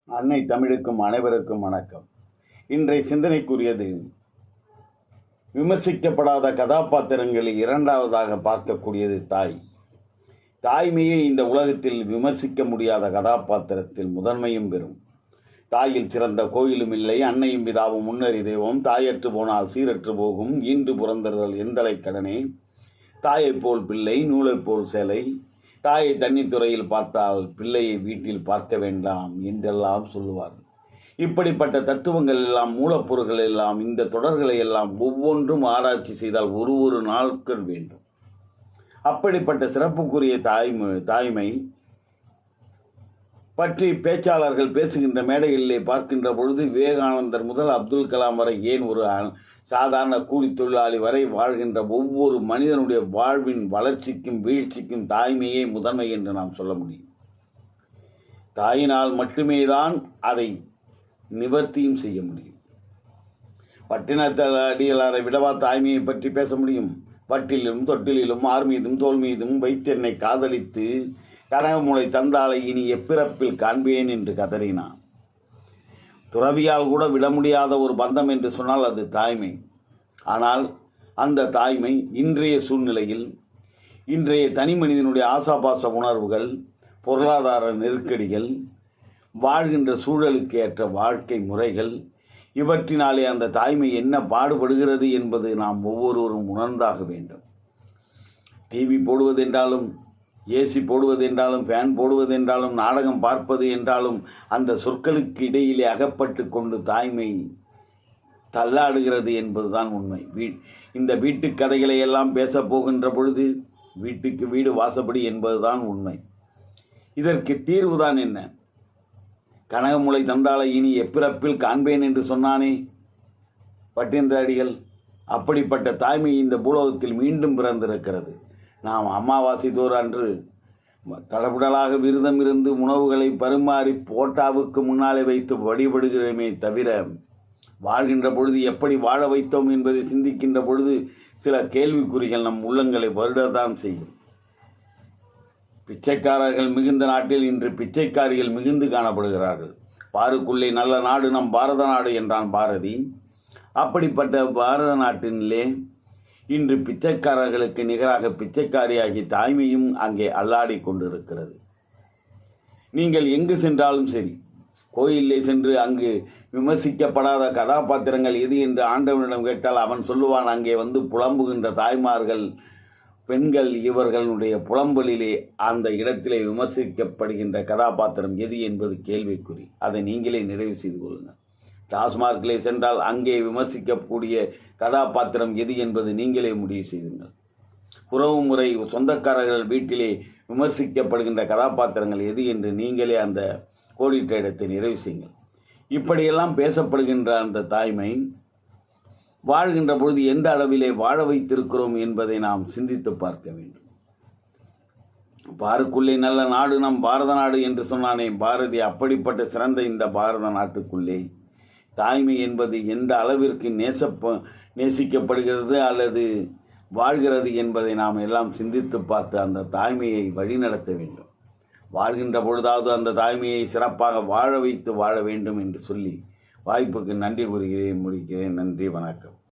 அன்னை தமிழுக்கும் அனைவருக்கும் வணக்கம். இன்றைய சிந்தனைக்குரியது விமர்சிக்கப்படாத கதாபாத்திரங்களில் இரண்டாவதாக பார்க்கக்கூடியது தாய். தாய்மையை இந்த உலகத்தில் விமர்சிக்க முடியாத கதாபாத்திரத்தில் முதன்மையும் பெறும். தாயில் சிறந்த கோயிலும் இல்லை, அன்னையும் பிதாவும் முன்னறி தெய்வம், தாயற்று போனால் சீரற்று போகும், ஈன்று புறந்தறுதல் எந்தலை கடனே, தாயைப் போல் பிள்ளை நூலைப் போல் சேலை, தாயை தண்ணித்துறையில் பார்த்தால் பிள்ளையை வீட்டில் பார்க்க வேண்டாம் என்றெல்லாம் சொல்லுவார்கள். இப்படிப்பட்ட தத்துவங்கள் எல்லாம், மூலப்பொருட்கள் எல்லாம், இந்த தொடர்களை எல்லாம் ஒவ்வொன்றும் ஆராய்ச்சி செய்தால் ஒரு நாட்கள் வேண்டும். அப்படிப்பட்ட சிறப்புக்குரிய தாய்மை பற்றி பேச்சாளர்கள் பேசுகின்ற மேடைகளிலே பார்க்கின்ற பொழுது விவேகானந்தர் முதல் அப்துல் கலாம் வரை, ஏன் ஒரு சாதாரண கூலி தொழிலாளி வரை வாழ்கின்ற ஒவ்வொரு மனிதனுடைய வாழ்வின் வளர்ச்சிக்கும் வீழ்ச்சிக்கும் தாய்மையே முதன்மை என்று நாம் சொல்ல முடியும். தாயினால் மட்டுமே தான் அதை நிவர்த்தியும் செய்ய முடியும். பட்டினத்தடிகளாரை விடவா தாய்மையை பற்றி பேச முடியும்? பட்டிலும் தொட்டிலும் ஆர் மீதும் தோல் மீதும் வைத்தென்னை காதலித்து கனகமுளை தந்தாலை இனி எப்பிறப்பில் காண்பேன் என்று கதறினான். துறவியால் கூட விட முடியாத ஒரு பந்தம் என்று சொன்னால் அது தாய்மை. ஆனால் அந்த தாய்மை இன்றைய சூழ்நிலையில், இன்றைய தனி மனிதனுடைய ஆசாபாச உணர்வுகள், பொருளாதார நெருக்கடிகள், வாழ்கின்ற சூழலுக்கு ஏற்ற வாழ்க்கை முறைகள், இவற்றினாலே அந்த தாய்மை என்ன பாடுபடுகிறது என்பது நாம் ஒவ்வொருவரும் உணர்ந்தாக வேண்டும். டிவி போடுவது என்றாலும், ஏசி போடுவது என்றாலும், ஃபேன் போடுவது என்றாலும், நாடகம் பார்ப்பது என்றாலும், அந்த சொற்களுக்கு இடையிலே அகப்பட்டு கொண்டு தாய்மை தள்ளாடுகிறது என்பதுதான் உண்மை. இந்த வீட்டு கதைகளை எல்லாம் பேச போகின்ற பொழுது வீட்டுக்கு வீடு வாசப்படி என்பதுதான் உண்மை. இதற்கு தீர்வுதான் என்ன? கனகமுளை தந்தாலை இனி எப்பிறப்பில் காண்பேன் என்று சொன்னானே பட்டினத்தாடிகள். அப்படிப்பட்ட தாய்மை இந்த பூலோகத்தில் மீண்டும் பிறந்திருக்கிறது. நாம் அமாவாசை தோறு அன்று தடபுடலாக விரதம் இருந்து உணவுகளை பரிமாறி போட்டாவுக்கு முன்னாலே வைத்து வழிபடுகிறோமே தவிர, வாழ்கின்ற பொழுது எப்படி வாழ வைத்தோம் என்பதை சிந்திக்கின்ற பொழுது சில கேள்விக்குறிகள் நம் உள்ளங்களை வருடத்தான் செய்யும். பிச்சைக்காரர்கள் மிகுந்த நாட்டில் இன்று பிச்சைக்காரிகள் மிகுந்து காணப்படுகிறார்கள். பாருக்குள்ளே நல்ல நாடு நம் பாரத நாடு என்றான் பாரதி. அப்படிப்பட்ட பாரத நாட்டினிலே இன்று பிச்சைக்காரர்களுக்கு நிகராக பிச்சைக்காரியாகி தாய்மையும் அங்கே அல்லாடி கொண்டிருக்கிறது. நீங்கள் எங்கு சென்றாலும் சரி, கோயிலே சென்று அங்கு விமர்சிக்கப்படாத கதாபாத்திரங்கள் எது என்று ஆண்டவனிடம் கேட்டால் அவன் சொல்லுவான், அங்கே வந்து புலம்புகின்ற தாய்மார்கள், பெண்கள், இவர்களுடைய புலம்பலிலே அந்த இடத்திலே விமர்சிக்கப்படுகின்ற கதாபாத்திரம் எது என்பது கேள்விக்குறி. அதை நீங்களே நிறைவு செய்து கொள்ளுங்கள். டாஸ்மார்க்கிலே சென்றால் அங்கே விமர்சிக்கக்கூடிய கதாபாத்திரம் எது என்பது நீங்களே முடிவு செய்துங்கள். உறவு முறை சொந்தக்காரர்கள் வீட்டிலே விமர்சிக்கப்படுகின்ற கதாபாத்திரங்கள் எது என்று நீங்களே அந்த கோடிட்ட இடத்தை நிறைவு செய்யுங்கள். இப்படியெல்லாம் பேசப்படுகின்ற அந்த தாய்மை வாழ்கின்ற பொழுது எந்த அளவிலே வாழ வைத்திருக்கிறோம் என்பதை நாம் சிந்தித்து பார்க்க வேண்டும். பாருக்குள்ளே நல்ல நாடு நம் பாரத நாடு என்று சொன்னானே பாரதி. அப்படிப்பட்ட சிறந்த இந்த பாரத நாட்டுக்குள்ளே தாய்மை என்பது எந்த அளவிற்கு நேசிக்கப்படுகிறது அல்லது வாழ்கிறது என்பதை நாம் எல்லாம் சிந்தித்து பார்த்து அந்த தாய்மையை வழிநடத்த வேண்டும். வாழ்கின்ற பொழுதாவது அந்த தாய்மையை சிறப்பாக வாழ வைத்து வாழ வேண்டும் என்று சொல்லி வாய்ப்புக்கு நன்றி கூறுகிறேன், முடிக்கிறேன். நன்றி, வணக்கம்.